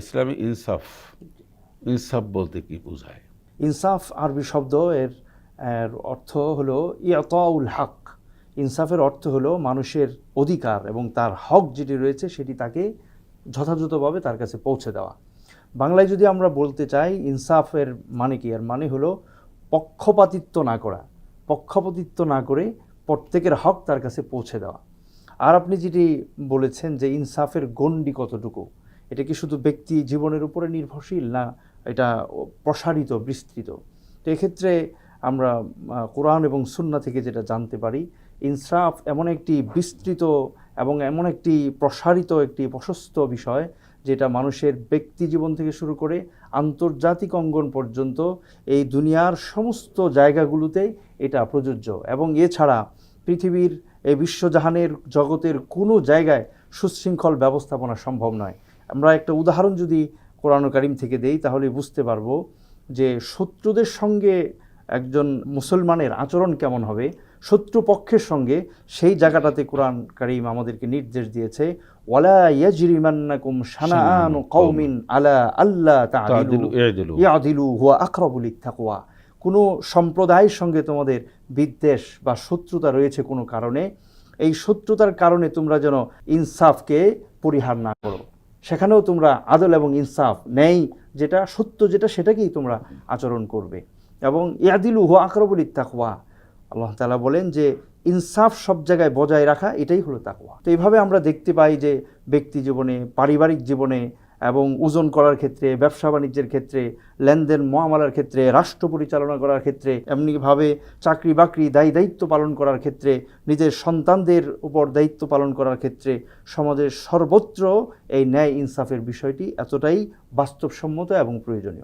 ইসলামী ইনসাফ, ইনসাফ বলতে কি বোঝায়? ইনসাফ আরবি শব্দ, এর এর অর্থ হলো ইয়াতাউল হক। ইনসাফের অর্থ হলো মানুষের অধিকার এবং তার হক যেটি রয়েছে সেটি তাকে যথাযথভাবে তার কাছে পৌঁছে দেওয়া। বাংলায় যদি আমরা বলতে চাই ইনসাফের মানে কি, এর মানে হলো পক্ষপাতিত্ব না করা, পক্ষপাতিত্ব না করে প্রত্যেকের হক তার কাছে পৌঁছে দেওয়া। আর আপনি যেটি বলেছেন যে ইনসাফের গণ্ডি কতটুকু, এটা কি শুধু ব্যক্তি জীবনের উপরে নির্ভরশীল, না এটা প্রসারিত, বিস্তৃত? তো এক্ষেত্রে আমরা কোরআন এবং সুন্নাহ থেকে যেটা জানতে পারি, ইনসাফ এমন একটি বিস্তৃত এবং এমন একটি প্রসারিত, একটি প্রশস্ত বিষয় যেটা মানুষের ব্যক্তি জীবন থেকে শুরু করে আন্তর্জাতিক অঙ্গন পর্যন্ত এই দুনিয়ার সমস্ত জায়গাগুলোতে এটা প্রযোজ্য। এবং এছাড়া পৃথিবীর এই বিশ্বজাহানের জগতের কোনো জায়গায় সুশৃঙ্খল ব্যবস্থাপনা সম্ভব নয়। আমরা একটা উদাহরণ যদি কোরআন কারীম থেকে দেই তাহলে বুঝতে পারবো যে শত্রুদের সঙ্গে একজন মুসলমানের আচরণ কেমন হবে, শত্রুপক্ষের সঙ্গে, সেই জায়গাটাতে কোরআন কারীম আমাদেরকে নির্দেশ দিয়েছে, ওয়ালা ইয়াজরিমান্নাকুম শানাআনু কওমিন আলা আল্লা তা'দিলু ইয়াদিলু হুয়া আকরাবু লিত্তাকওয়া। কোনো সম্প্রদায়ের সঙ্গে তোমাদের বিদ্বেষ বা শত্রুতা রয়েছে কোনো কারণে, এই শত্রুতার কারণে তোমরা যেন ইনসাফকে পরিহার না করো, সেখানেও তোমরা আদল এবং ইনসাফ, ন্যায় যেটা, সত্য যেটা, সেটাকেই তোমরা আচরণ করবে। এবং ইয়াদিলু হুয়া আকরাবু লিত্তাকওয়া, আল্লাহ তাআলা বলেন যে ইনসাফ সব জায়গায় বজায় রাখা, এটাই হলো তাকওয়া। তো এইভাবে আমরা দেখতে পাই যে ব্যক্তি জীবনে, পারিবারিক জীবনে এবং ওজন করার ক্ষেত্রে, ব্যবসা বাণিজ্যের ক্ষেত্রে, লেনদেন মুআমালার ক্ষেত্রে, রাষ্ট্র পরিচালনা করার ক্ষেত্রে, এমনিভাবে চাকরি বাকরি, দায়িত্ব পালন করার ক্ষেত্রে, নিজের সন্তানদের উপর দায়িত্ব পালন করার ক্ষেত্রে, সমাজের সর্বত্র এই ন্যায় ইনসাফের বিষয়টি এতটাই বাস্তবসম্মত এবং প্রয়োজনীয়।